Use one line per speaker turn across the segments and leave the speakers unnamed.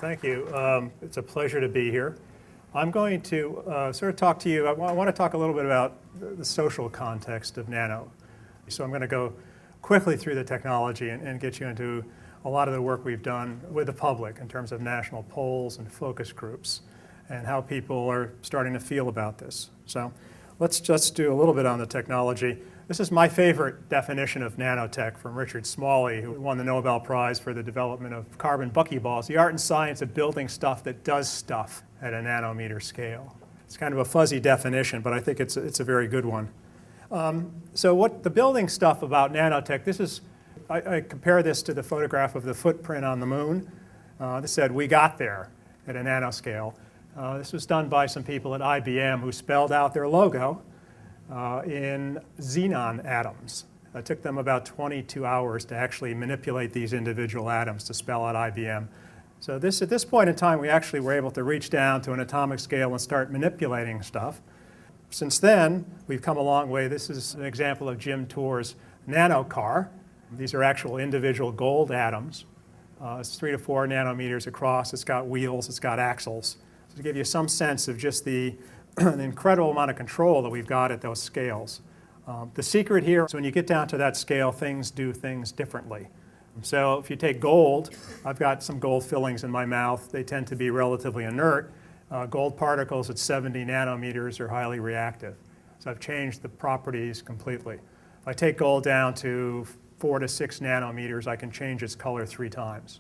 thank you. It's a pleasure to be here. I'm going to sort of talk to you. I want to talk a little bit about the social context of nano. So I'm going to go quickly through the technology and get you into a lot of the work we've done with the public in terms of national polls and focus groups and how people are starting to feel about this. So let's just do a little bit on the technology. This is my favorite definition of nanotech from Richard Smalley, who won the Nobel Prize for the development of carbon buckyballs, the art and science of building stuff that does stuff at a nanometer scale. It's kind of a fuzzy definition, but I think it's a very good one. So what the building stuff about nanotech, this is, I compare this to the photograph of the footprint on the moon. This said, we got there at a nanoscale. This was done by some people at IBM who spelled out their logo in xenon atoms. It took them about 22 hours to actually manipulate these individual atoms to spell out IBM. So at this point in time, we actually were able to reach down to an atomic scale and start manipulating stuff. Since then, we've come a long way. This is an example of Jim Tour's nano car. These are actual individual gold atoms. It's 3 to 4 nanometers across. It's got wheels. It's got axles. So to give you some sense of just the incredible amount of control that we've got at those scales. The secret here is when you get down to that scale, things do things differently. So if you take gold, I've got some gold fillings in my mouth. They tend to be relatively inert. Gold particles at 70 nanometers are highly reactive. So I've changed the properties completely. If I take gold down to 4 to 6 nanometers, I can change its color 3 times.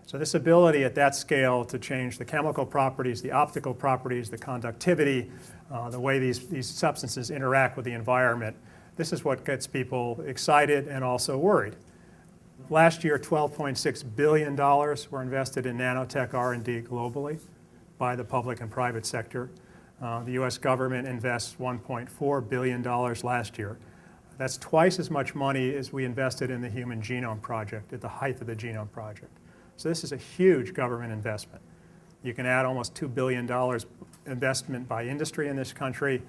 So this ability at that scale to change the chemical properties, the optical properties, the conductivity, the way these substances interact with the environment, this is what gets people excited and also worried. Last year, $12.6 billion were invested in nanotech R&D globally by the public and private sector. The US government invests $1.4 billion last year. That's twice as much money as we invested in the Human Genome Project at the height of the Genome Project. So this is a huge government investment. You can add almost $2 billion investment by industry in this country.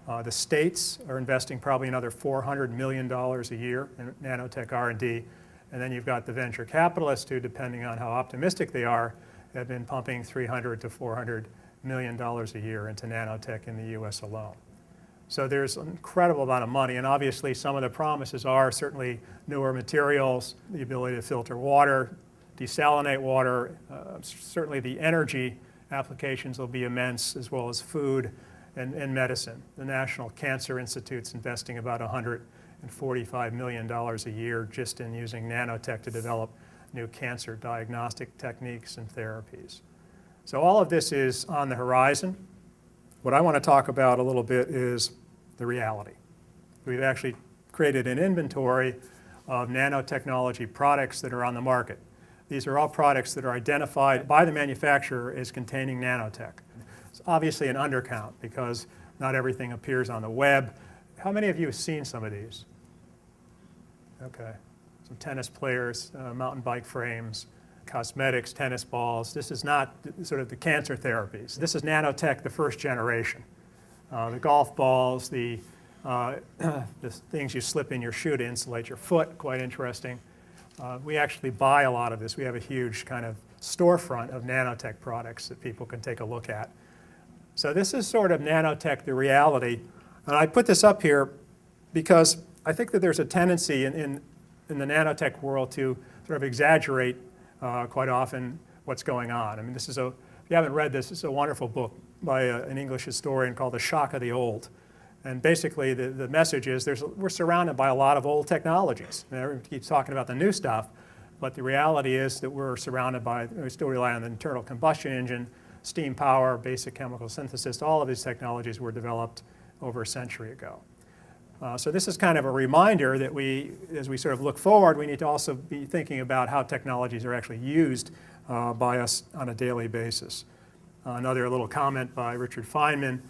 The states are investing probably another $400 million a year in nanotech R&D. And then you've got the venture capitalists who, depending on how optimistic they are, have been pumping $300 to $400 million a year into nanotech in the US alone. So there's an incredible amount of money, and obviously some of the promises are certainly newer materials, the ability to filter water, desalinate water, certainly the energy applications will be immense, as well as food and medicine. The National Cancer Institute's investing about $145 million a year just in using nanotech to develop new cancer diagnostic techniques and therapies. So all of this is on the horizon. What I want to talk about a little bit is the reality. We've actually created an inventory of nanotechnology products that are on the market. These are all products that are identified by the manufacturer as containing nanotech. It's obviously an undercount because not everything appears on the web. How many of you have seen some of these? Okay. Some tennis players, mountain bike frames, cosmetics, tennis balls. This is not sort of the cancer therapies. This is nanotech, the first generation. The golf balls, the things you slip in your shoe to insulate your foot, quite interesting. We actually buy a lot of this. We have a huge kind of storefront of nanotech products that people can take a look at. So this is sort of nanotech, the reality. And I put this up here because I think that there's a tendency in the nanotech world to sort of exaggerate quite often what's going on. I mean, if you haven't read this, it's a wonderful book by an English historian called The Shock of the Old. And basically the message is we're surrounded by a lot of old technologies. Everyone keeps talking about the new stuff, but the reality is that we still rely on the internal combustion engine, steam power, basic chemical synthesis. All of these technologies were developed over a century ago. So this is kind of a reminder that as we sort of look forward, we need to also be thinking about how technologies are actually used by us on a daily basis. Another little comment by Richard Feynman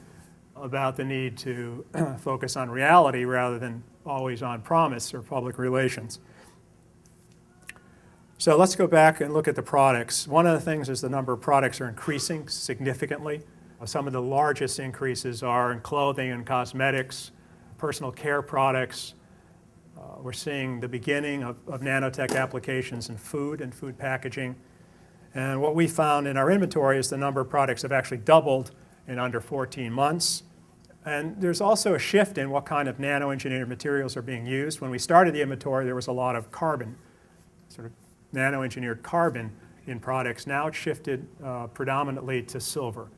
about the need to focus on reality rather than always on promise or public relations. So let's go back and look at the products. One of the things is the number of products are increasing significantly. Some of the largest increases are in clothing and cosmetics, personal care products. We're seeing the beginning of nanotech applications in food and food packaging. And what we found in our inventory is the number of products have actually doubled in under 14 months. And there's also a shift in what kind of nano-engineered materials are being used. When we started the inventory, there was a lot of carbon, sort of nano-engineered carbon in products. Now it's shifted predominantly to silver.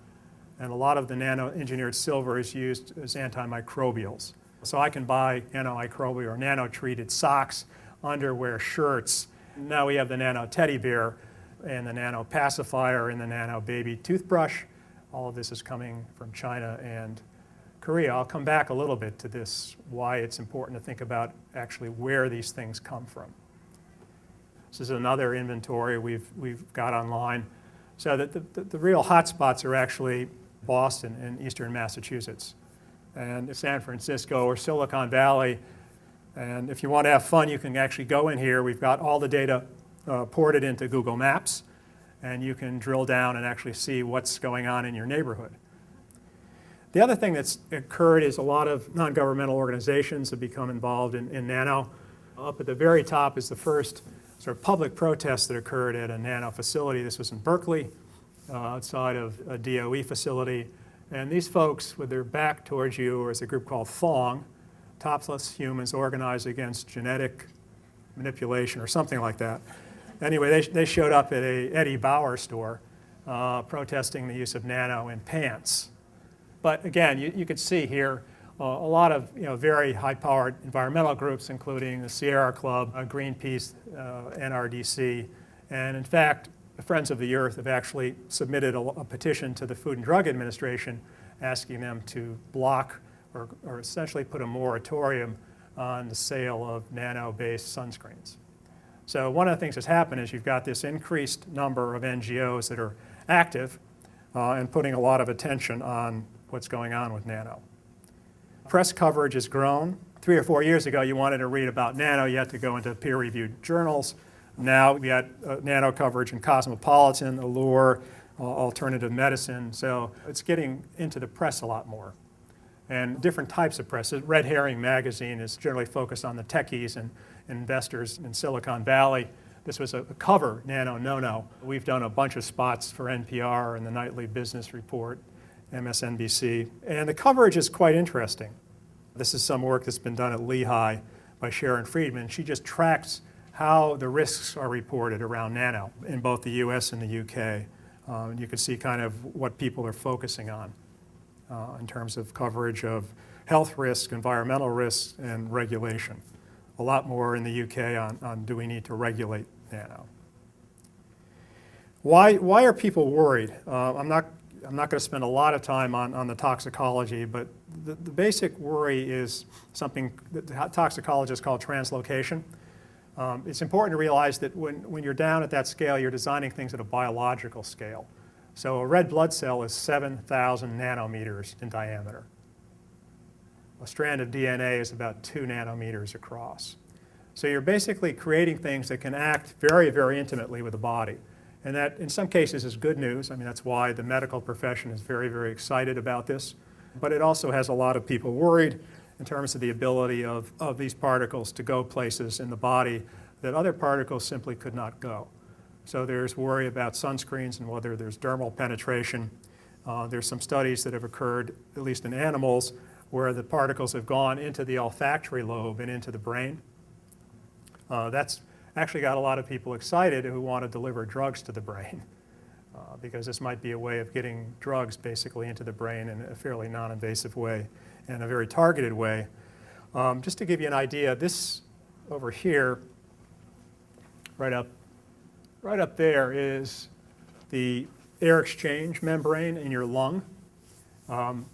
And a lot of the nano-engineered silver is used as antimicrobials. So I can buy nano-microbial or nano-treated socks, underwear, shirts. Now we have the nano teddy bear and the nano pacifier and the nano baby toothbrush. All of this is coming from China and Korea. I'll come back a little bit to this, why it's important to think about actually where these things come from. This is another inventory we've got online. So that the real hotspots are actually Boston and eastern Massachusetts and San Francisco or Silicon Valley. And if you want to have fun, you can actually go in here. We've got all the data ported into Google Maps, and you can drill down and actually see what's going on in your neighborhood. The other thing that's occurred is a lot of non-governmental organizations have become involved in nano. Up at the very top is the first sort of public protest that occurred at a nano facility. This was in Berkeley, outside of a DOE facility. And these folks, with their back towards you, is a group called THONG, Topless Humans Organized Against Genetic Manipulation, or something like that. Anyway, they showed up at a Eddie Bauer store protesting the use of nano in pants. But again, you could see here a lot of very high-powered environmental groups, including the Sierra Club, Greenpeace, NRDC, and in fact, the Friends of the Earth have actually submitted a petition to the Food and Drug Administration asking them to block or essentially put a moratorium on the sale of nano-based sunscreens. So one of the things that's happened is you've got this increased number of NGOs that are active and putting a lot of attention on what's going on with nano. Press coverage has grown. 3 or 4 years ago, you wanted to read about nano, you had to go into peer-reviewed journals. Now we got nano coverage in Cosmopolitan, Allure, Alternative Medicine, so it's getting into the press a lot more. And different types of press. Red Herring magazine is generally focused on the techies and investors in Silicon Valley. This was a cover, Nano No-No. We've done a bunch of spots for NPR and the Nightly Business Report, MSNBC, and the coverage is quite interesting. This is some work that's been done at Lehigh by Sharon Friedman. She just tracks how the risks are reported around nano in both the US and the UK. You can see kind of what people are focusing on in terms of coverage of health risk, environmental risks, and regulation. A lot more in the UK on do we need to regulate nano. Why are people worried? I'm not going to spend a lot of time on the toxicology, but the basic worry is something that toxicologists call translocation. It's important to realize that when you're down at that scale, you're designing things at a biological scale. So a red blood cell is 7,000 nanometers in diameter. A strand of DNA is about 2 nanometers across. So you're basically creating things that can act very, very intimately with the body. And that, in some cases, is good news. I mean, that's why the medical profession is very, very excited about this. But it also has a lot of people worried in terms of the ability of these particles to go places in the body that other particles simply could not go. So there's worry about sunscreens and whether there's dermal penetration. There's some studies that have occurred, at least in animals, where the particles have gone into the olfactory lobe and into the brain. That's actually got a lot of people excited who want to deliver drugs to the brain because this might be a way of getting drugs basically into the brain in a fairly non-invasive way and a very targeted way. Just to give you an idea, this over here, right up there is the air exchange membrane in your lung.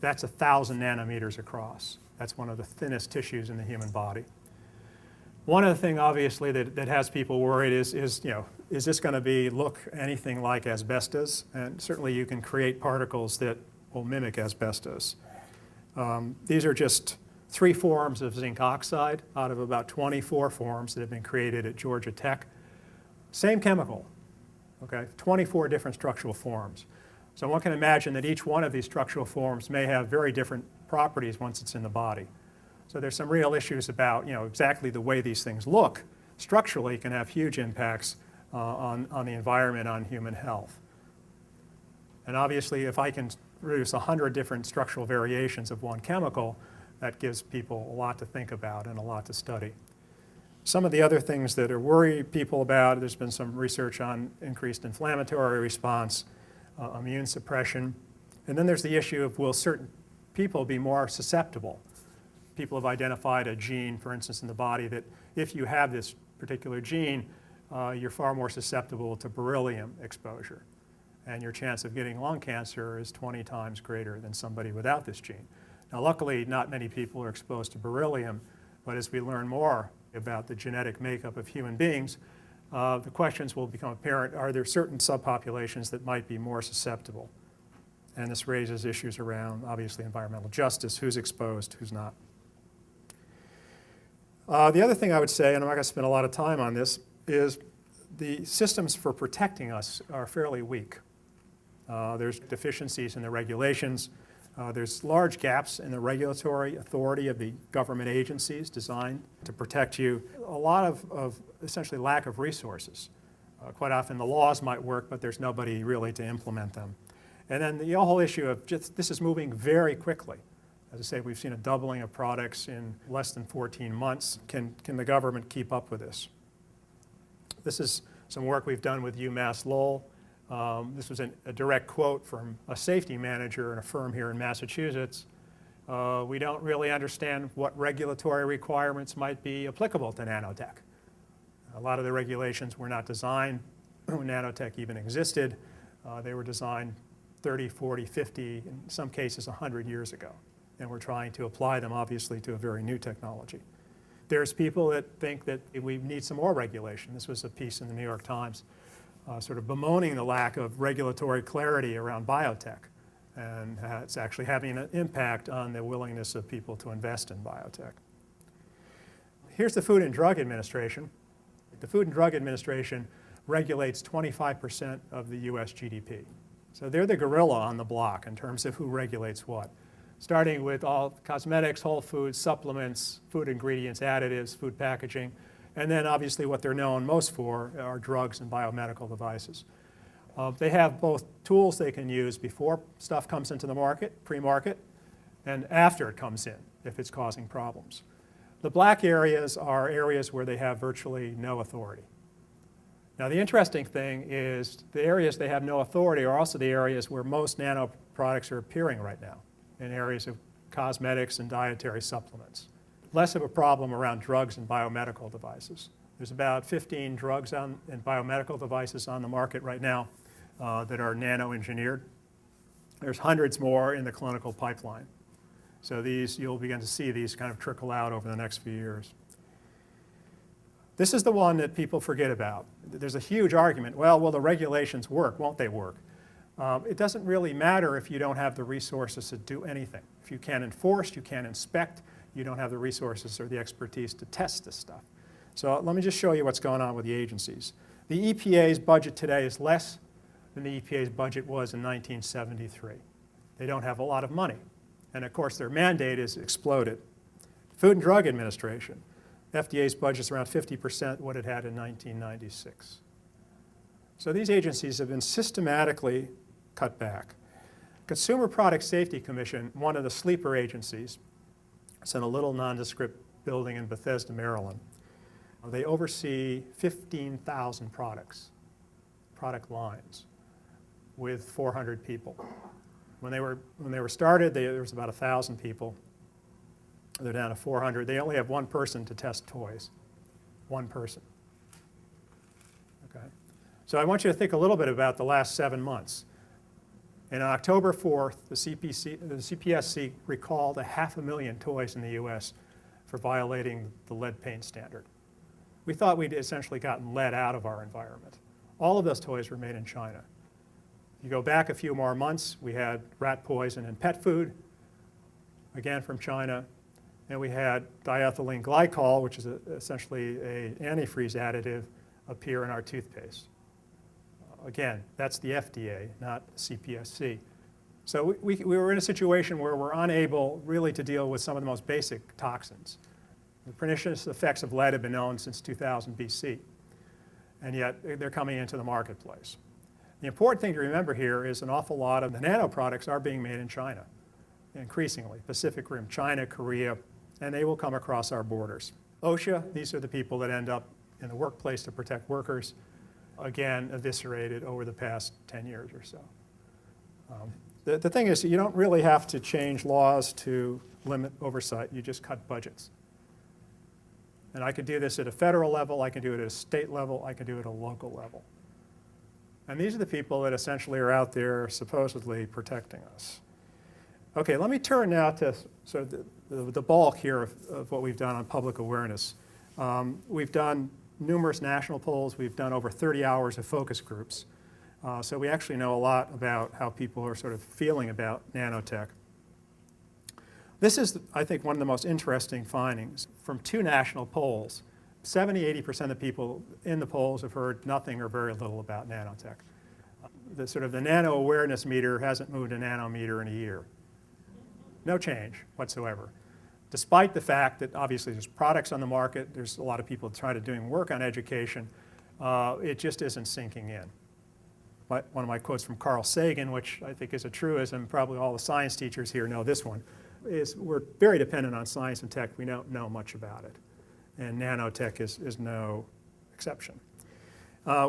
That's 1,000 nanometers across. That's one of the thinnest tissues in the human body. One of the things, obviously, that has people worried is this going to look anything like asbestos? And certainly you can create particles that will mimic asbestos. These are just 3 forms of zinc oxide out of about 24 forms that have been created at Georgia Tech. Same chemical, okay? 24 different structural forms. So one can imagine that each one of these structural forms may have very different properties once it's in the body. So there's some real issues about exactly the way these things look structurally can have huge impacts on the environment, on human health. And obviously, if I can produce 100 different structural variations of one chemical, that gives people a lot to think about and a lot to study. Some of the other things that are worry people about, there's been some research on increased inflammatory response, immune suppression, and then there's the issue of will certain people be more susceptible. People have identified a gene, for instance, in the body that if you have this particular gene, you're far more susceptible to beryllium exposure. And your chance of getting lung cancer is 20 times greater than somebody without this gene. Now, luckily, not many people are exposed to beryllium, but as we learn more about the genetic makeup of human beings, the questions will become apparent. Are there certain subpopulations that might be more susceptible? And this raises issues around, obviously, environmental justice, who's exposed, who's not. The other thing I would say, and I'm not going to spend a lot of time on this, is the systems for protecting us are fairly weak. There's deficiencies in the regulations. There's large gaps in the regulatory authority of the government agencies designed to protect you. A lot of essentially lack of resources. Quite often the laws might work, but there's nobody really to implement them. And then the whole issue of just this is moving very quickly. As I say, we've seen a doubling of products in less than 14 months. Can the government keep up with this? This is some work we've done with UMass Lowell. This was a direct quote from a safety manager in a firm here in Massachusetts. We don't really understand what regulatory requirements might be applicable to nanotech. A lot of the regulations were not designed when nanotech even existed. They were designed 30, 40, 50, in some cases 100 years ago. And we're trying to apply them, obviously, to a very new technology. There's people that think that we need some more regulation. This was a piece in the New York Times sort of bemoaning the lack of regulatory clarity around biotech. And it's actually having an impact on the willingness of people to invest in biotech. Here's the Food and Drug Administration. The Food and Drug Administration regulates 25% of the US GDP. So they're the gorilla on the block in terms of who regulates what. Starting with all cosmetics, whole foods, supplements, food ingredients, additives, food packaging, and then obviously what they're known most for are drugs and biomedical devices. They have both tools they can use before stuff comes into the market, pre-market, and after it comes in, if it's causing problems. The black areas are areas where they have virtually no authority. Now the interesting thing is the areas they have no authority are also the areas where most nano products are appearing right now, in areas of cosmetics and dietary supplements. Less of a problem around drugs and biomedical devices. There's about 15 drugs and biomedical devices on the market right now that are nano-engineered. There's hundreds more in the clinical pipeline. So these, you'll begin to see these kind of trickle out over the next few years. This is the one that people forget about. There's a huge argument. Well, will the regulations work? Won't they work? It doesn't really matter if you don't have the resources to do anything. If you can't enforce, you can't inspect, you don't have the resources or the expertise to test this stuff. So let me just show you what's going on with the agencies. The EPA's budget today is less than the EPA's budget was in 1973. They don't have a lot of money. And of course, their mandate is exploded. Food and Drug Administration, FDA's budget's around 50% what it had in 1996. So these agencies have been systematically cut back. Consumer Product Safety Commission, one of the sleeper agencies, it's in a little nondescript building in Bethesda, Maryland. They oversee 15,000 products, product lines, with 400 people. When they were started, there was about 1,000 people. They're down to 400. They only have one person to test toys, one person. Okay. So I want you to think a little bit about the last 7 months. And on October 4th, the CPSC recalled 500,000 toys in the US for violating the lead paint standard. We thought we'd essentially gotten lead out of our environment. All of those toys were made in China. You go back a few more months, we had rat poison in pet food, again from China, and we had diethylene glycol, which is essentially an antifreeze additive, appear in our toothpaste. Again, that's the FDA, not CPSC. So we were in a situation where we're unable really to deal with some of the most basic toxins. The pernicious effects of lead have been known since 2000 BC. and yet they're coming into the marketplace. The important thing to remember here is an awful lot of the nano products are being made in China, increasingly. Pacific Rim, China, Korea, and they will come across our borders. OSHA, these are the people that end up in the workplace to protect workers, again, eviscerated over the past 10 years or so. The thing is, you don't really have to change laws to limit oversight. You just cut budgets. And I could do this at a federal level, I can do it at a state level, I can do it at a local level. And these are the people that essentially are out there supposedly protecting us. Okay, let me turn now to sort of the bulk here of what we've done on public awareness. We've done numerous national polls. We've done over 30 hours of focus groups. So we actually know a lot about how people are sort of feeling about nanotech. This is, I think, one of the most interesting findings from 2 national polls. 70–80% of the people in the polls have heard nothing or very little about nanotech. The nano awareness meter hasn't moved a nanometer in a year. No change whatsoever. Despite the fact that obviously there's products on the market, there's a lot of people trying to doing work on education, it just isn't sinking in. One of my quotes from Carl Sagan, which I think is a truism, probably all the science teachers here know this one, is we're very dependent on science and tech. We don't know much about it. And nanotech is no exception.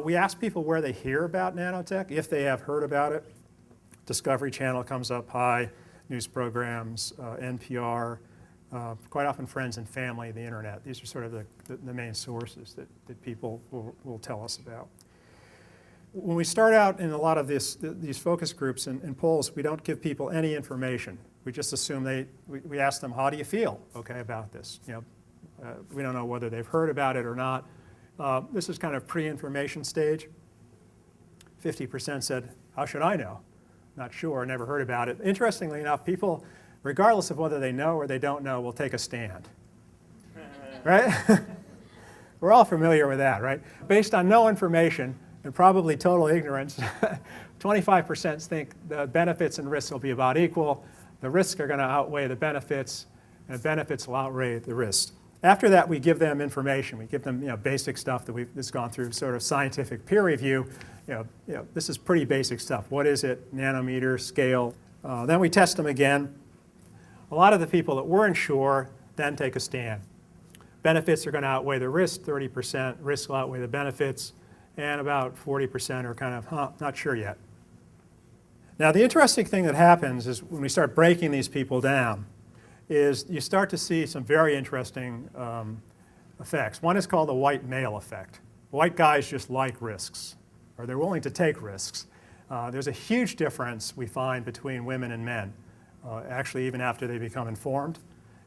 We asked people where they hear about nanotech, if they have heard about it. Discovery Channel comes up high, news programs, NPR, quite often friends and family, the internet. These are sort of the main sources that people will tell us about. When we start out in a lot of these focus groups and polls, we don't give people any information. We just assume we ask them, how do you feel, okay, about this? We don't know whether they've heard about it or not. This is kind of pre-information stage. 50% said, how should I know? Not sure, never heard about it. Interestingly enough, people, regardless of whether they know or they don't know, will take a stand. Right? We're all familiar with that, right? Based on no information and probably total ignorance, 25% think the benefits and risks will be about equal. The risks are going to outweigh the benefits, and the benefits will outweigh the risks. After that, we give them information. We give them basic stuff that's gone through sort of scientific peer review. This is pretty basic stuff. What is it? Nanometer, scale. Then we test them again. A lot of the people that weren't sure then take a stand. Benefits are going to outweigh the risk, 30%. Risks will outweigh the benefits. And about 40% are kind of, not sure yet. Now, the interesting thing that happens is when we start breaking these people down is you start to see some very interesting effects. One is called the white male effect. White guys just like risks, or they're willing to take risks. There's a huge difference we find between women and men, actually even after they become informed.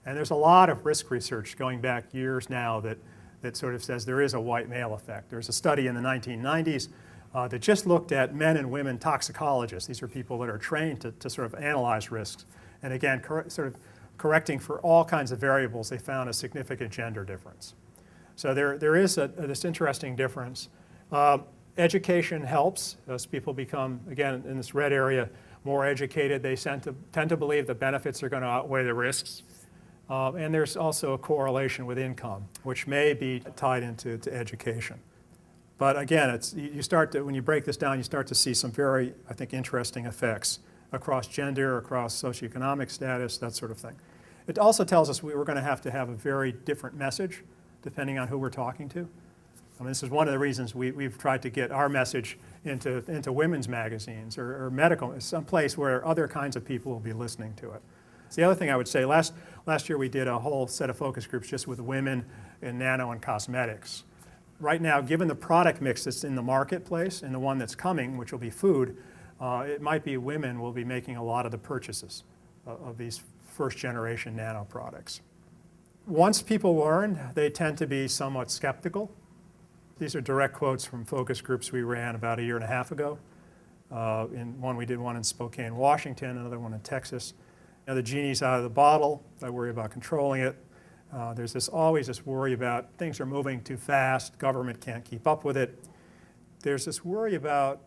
And there's a lot of risk research going back years now that sort of says there is a white male effect. There's a study in the 1990s that just looked at men and women toxicologists. These are people that are trained to sort of analyze risks. And again, sort of correcting for all kinds of variables, they found a significant gender difference. So there is this interesting difference. Education helps as people become, again, in this red area, more educated. They tend to believe the benefits are going to outweigh the risks. And there's also a correlation with income, which may be tied into education. But again, when you break this down, you start to see some very, I think, interesting effects across gender, across socioeconomic status, that sort of thing. It also tells us we're going to have a very different message depending on who we're talking to. I mean, this is one of the reasons we've tried to get our message into women's magazines or medical, someplace where other kinds of people will be listening to it. So the other thing I would say, last year we did a whole set of focus groups just with women in nano and cosmetics. Right now, given the product mix that's in the marketplace and the one that's coming, which will be food, it might be women will be making a lot of the purchases of these first generation nano products. Once people learn, they tend to be somewhat skeptical. These are direct quotes from focus groups we ran about a year and a half ago. We did one in Spokane, Washington, another one in Texas. Now, the genie's out of the bottle. I worry about controlling it. There's always this worry about things are moving too fast, government can't keep up with it. There's this worry about,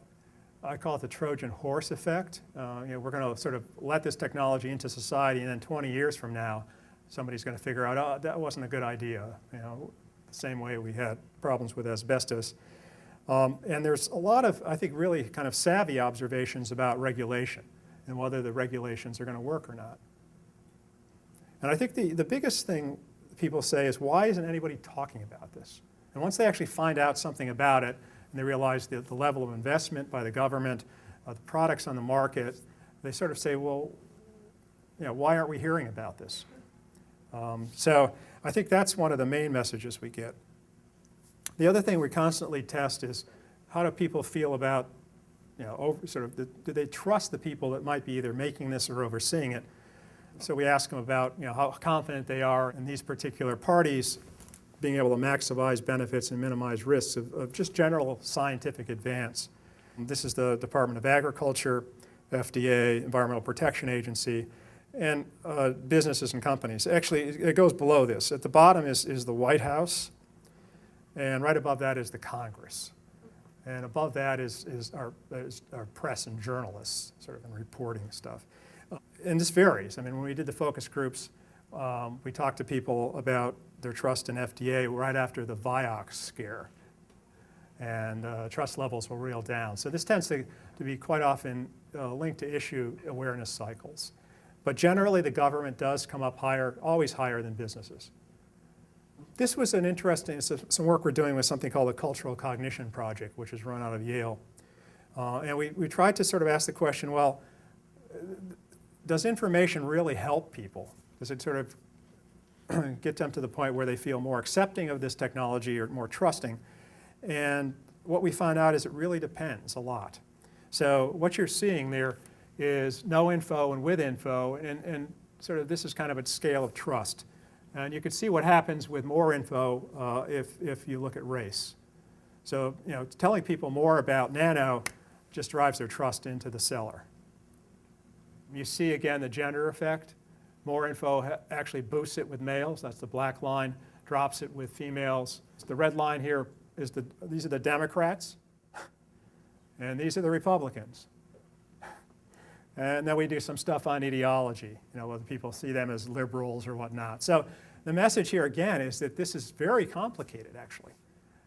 I call it the Trojan horse effect. We're going to sort of let this technology into society, and then 20 years from now, somebody's going to figure out, oh, that wasn't a good idea. The same way we had problems with asbestos. And there's a lot of, I think, really kind of savvy observations about regulation and whether the regulations are going to work or not. And I think the biggest thing people say is, why isn't anybody talking about this? And once they actually find out something about it, and they realize the level of investment by the government, the products on the market, they sort of say, well, why aren't we hearing about this? So I think that's one of the main messages we get. The other thing we constantly test is, how do people feel about, do they trust the people that might be either making this or overseeing it? So we ask them about, how confident they are in these particular parties being able to maximize benefits and minimize risks of just general scientific advance. This is the Department of Agriculture, FDA, Environmental Protection Agency, and businesses and companies. Actually, it goes below this. At the bottom is the White House, and right above that is the Congress. And above that is our press and journalists, sort of, and reporting stuff. And this varies. I mean, when we did the focus groups, we talked to people about their trust in FDA right after the Vioxx scare. And trust levels were real down. So this tends to be quite often linked to issue awareness cycles. But generally, the government does come up higher, always higher than businesses. This was an interesting, some work we're doing with something called the Cultural Cognition Project, which is run out of Yale. And we tried to sort of ask the question, well, does information really help people? Does it sort of get them to the point where they feel more accepting of this technology or more trusting? And what we found out is it really depends a lot. So what you're seeing there is no info and with info, and sort of this is kind of a scale of trust. And you can see what happens with more info if you look at race. So telling people more about Nano just drives their trust into the seller. You see again the gender effect. More info actually boosts it with males. That's the black line. Drops it with females. The red line here is these are the Democrats, and these are the Republicans. And then we do some stuff on ideology, whether people see them as liberals or whatnot. So the message here again is that this is very complicated, actually,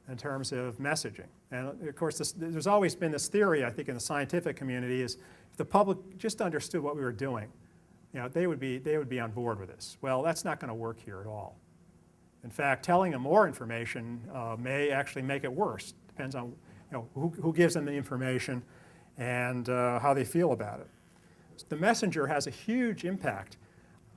in terms of messaging. And of course, there's always been this theory, I think, in the scientific community is if the public just understood what we were doing, they would be on board with this. Well, that's not going to work here at all. In fact, telling them more information may actually make it worse. Depends on who gives them the information and how they feel about it. The messenger has a huge impact.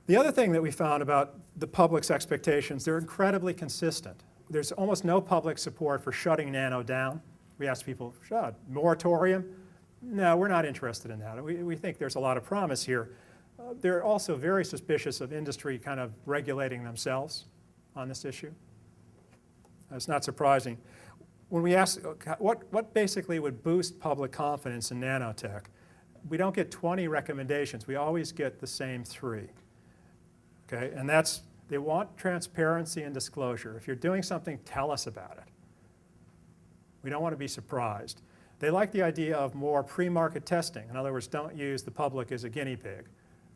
The other thing that we found about the public's expectations, they're incredibly consistent. There's almost no public support for shutting Nano down. We asked people, moratorium? No, we're not interested in that. We think there's a lot of promise here. They're also very suspicious of industry kind of regulating themselves on this issue. That's not surprising. When we ask what basically would boost public confidence in nanotech, we don't get 20 recommendations. We always get the same 3. Okay? And that's, they want transparency and disclosure. If you're doing something, tell us about it. We don't want to be surprised. They like the idea of more pre-market testing. In other words, don't use the public as a guinea pig.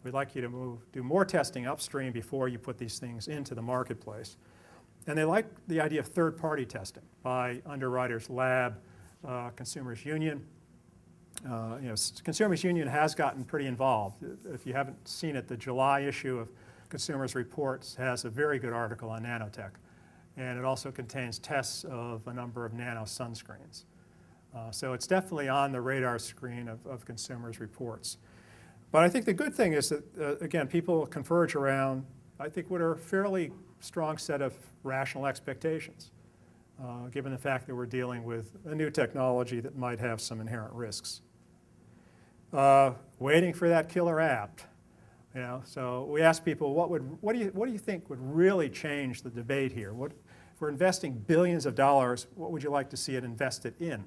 We'd like you to do more testing upstream before you put these things into the marketplace. And they like the idea of third-party testing by Underwriters Lab, Consumers Union. Consumers Union has gotten pretty involved. If you haven't seen it, the July issue of Consumers Reports has a very good article on nanotech. And it also contains tests of a number of nano sunscreens. So it's definitely on the radar screen of Consumers Reports. But I think the good thing is that, again, people converge around, I think, what are a fairly strong set of rational expectations, given the fact that we're dealing with a new technology that might have some inherent risks. Waiting for that killer app. So we ask people, what do you think would really change the debate here? If we're investing billions of dollars, what would you like to see it invested in?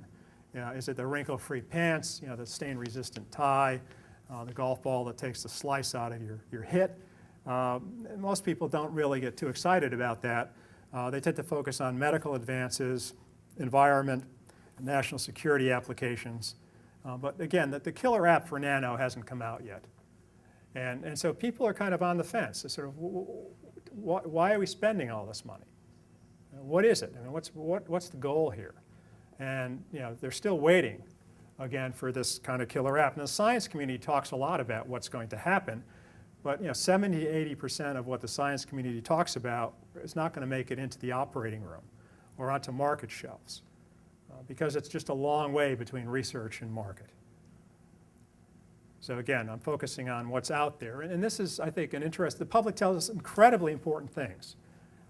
Is it the wrinkle-free pants, the stain-resistant tie, the golf ball that takes the slice out of your hit? Most people don't really get too excited about that. They tend to focus on medical advances, environment, national security applications. But again, the killer app for Nano hasn't come out yet. And so people are kind of on the fence. They're sort of, why are we spending all this money? What is it? I mean, what's the goal here? And they're still waiting, again, for this kind of killer app. And the science community talks a lot about what's going to happen, but 70 to 80% of what the science community talks about is not going to make it into the operating room or onto market shelves because it's just a long way between research and market. So again, I'm focusing on what's out there. And this is, I think, the public tells us incredibly important things.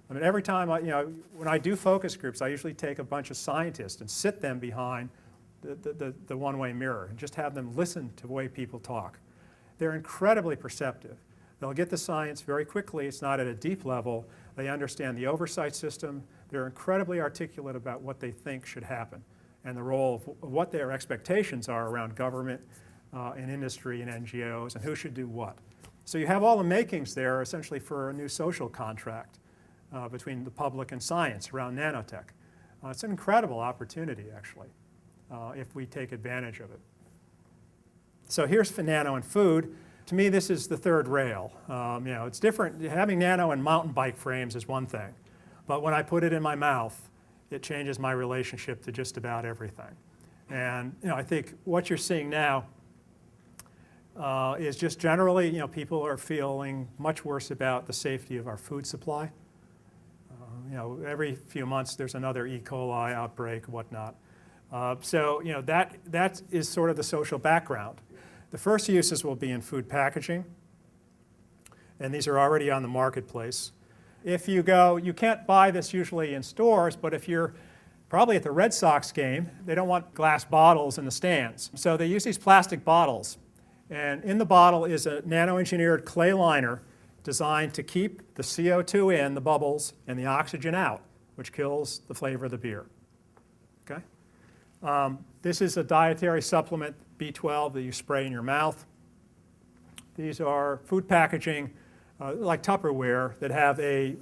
I mean, every time, when I do focus groups, I usually take a bunch of scientists and sit them behind the one-way mirror and just have them listen to the way people talk. They're incredibly perceptive. They'll get the science very quickly. It's not at a deep level. They understand the oversight system. They're incredibly articulate about what they think should happen and the role of what their expectations are around government and industry and NGOs and who should do what. So you have all the makings there essentially for a new social contract between the public and science around nanotech. It's an incredible opportunity, actually, if we take advantage of it. So here's for nano and food. To me, this is the third rail. It's different. Having nano in mountain bike frames is one thing, but when I put it in my mouth, it changes my relationship to just about everything. And I think what you're seeing now is just generally, people are feeling much worse about the safety of our food supply. Every few months there's another E. coli outbreak, whatnot. So that is sort of the social background. The first uses will be in food packaging, and these are already on the marketplace. If you go, you can't buy this usually in stores, but if you're probably at the Red Sox game, they don't want glass bottles in the stands. So they use these plastic bottles, and in the bottle is a nano-engineered clay liner designed to keep the CO2 in, the bubbles, and the oxygen out, which kills the flavor of the beer. Okay? This is a dietary supplement, B12, that you spray in your mouth. These are food packaging, like Tupperware, that have a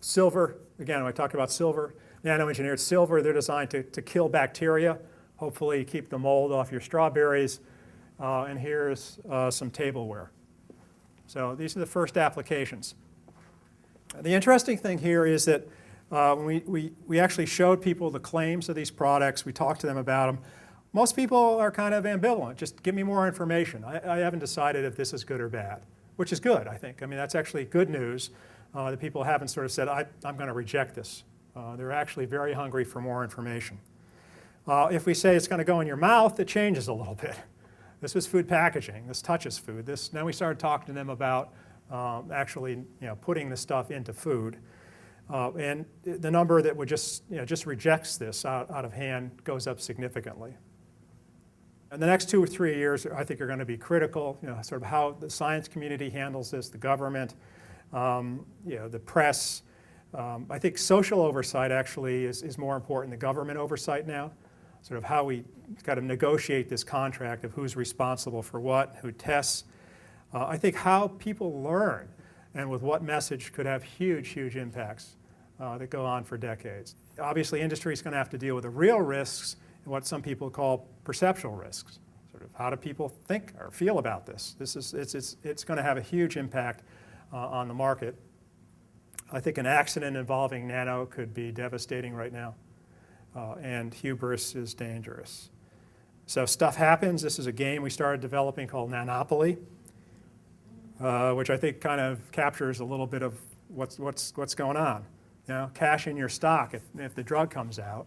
silver, again, when I talk about silver, nano-engineered silver, they're designed to kill bacteria, hopefully keep the mold off your strawberries. And here's some tableware. So these are the first applications. The interesting thing here is that we actually showed people the claims of these products. We talked to them about them. Most people are kind of ambivalent. Just give me more information. I haven't decided if this is good or bad, which is good, I think. I mean, that's actually good news that people haven't sort of said, I'm going to reject this. They're actually very hungry for more information. If we say it's going to go in your mouth, it changes a little bit. This was food packaging. This touches food. Then we started talking to them about actually putting the stuff into food. And the number that would just rejects this out of hand goes up significantly. And the next 2 or 3 years, I think, are going to be critical. Sort of how the science community handles this, the government, the press. I think social oversight actually is more important than government oversight now. Sort of how we got to negotiate this contract of who's responsible for what, who tests. I think how people learn and with what message could have huge, huge impacts that go on for decades. Obviously, industry is going to have to deal with the real risks and what some people call perceptual risks. Sort of how do people think or feel about this? It's going to have a huge impact on the market. I think an accident involving nano could be devastating right now. And hubris is dangerous. So stuff happens. This is a game we started developing called Nanopoly, which I think kind of captures a little bit of what's going on. Cash in your stock if the drug comes out.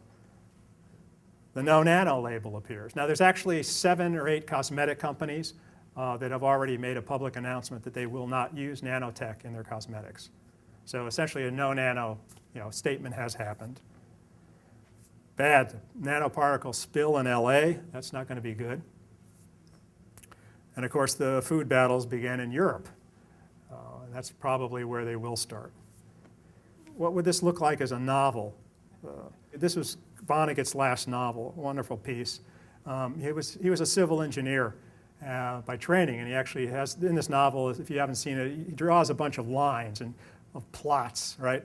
The no nano label appears. Now there's actually 7 or 8 cosmetic companies that have already made a public announcement that they will not use nanotech in their cosmetics. So essentially a no nano statement has happened. Bad nanoparticle spill in LA, that's not going to be good. And of course the food battles began in Europe. And that's probably where they will start. What would this look like as a novel? This was Vonnegut's last novel, a wonderful piece. He was a civil engineer by training, and he actually has, in this novel, if you haven't seen it, he draws a bunch of lines and of plots, right?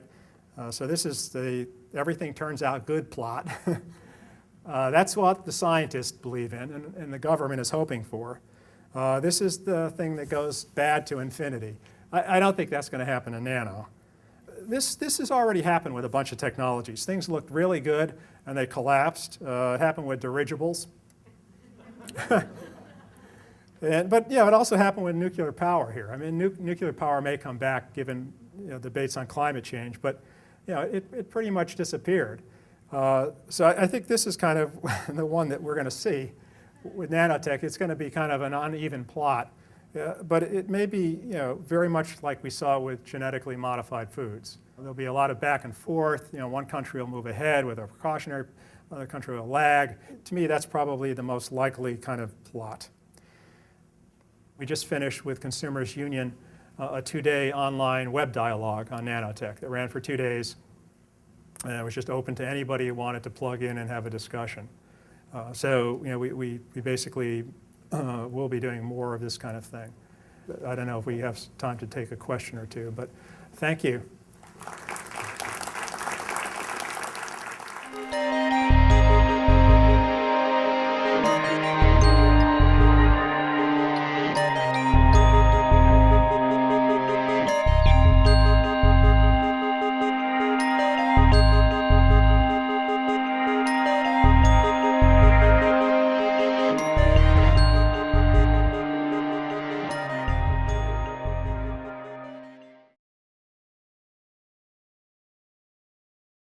So this is the everything turns out good plot. That's what the scientists believe in and the government is hoping for. This is the thing that goes bad to infinity. I don't think that's going to happen in nano. this has already happened with a bunch of technologies. Things looked really good and they collapsed. It happened with dirigibles. But yeah, it also happened with nuclear power here. I mean, nuclear power may come back given debates on climate change, but it pretty much disappeared. So I think this is kind of the one that we're going to see with nanotech. It's going to be kind of an uneven plot, but it may be very much like we saw with genetically modified foods. There'll be a lot of back and forth. One country will move ahead with a precautionary, another country will lag. To me, that's probably the most likely kind of plot. We just finished with Consumers Union a 2-day online web dialogue on nanotech that ran for 2 days. And it was just open to anybody who wanted to plug in and have a discussion. So we basically will be doing more of this kind of thing. I don't know if we have time to take a question or two, but thank you.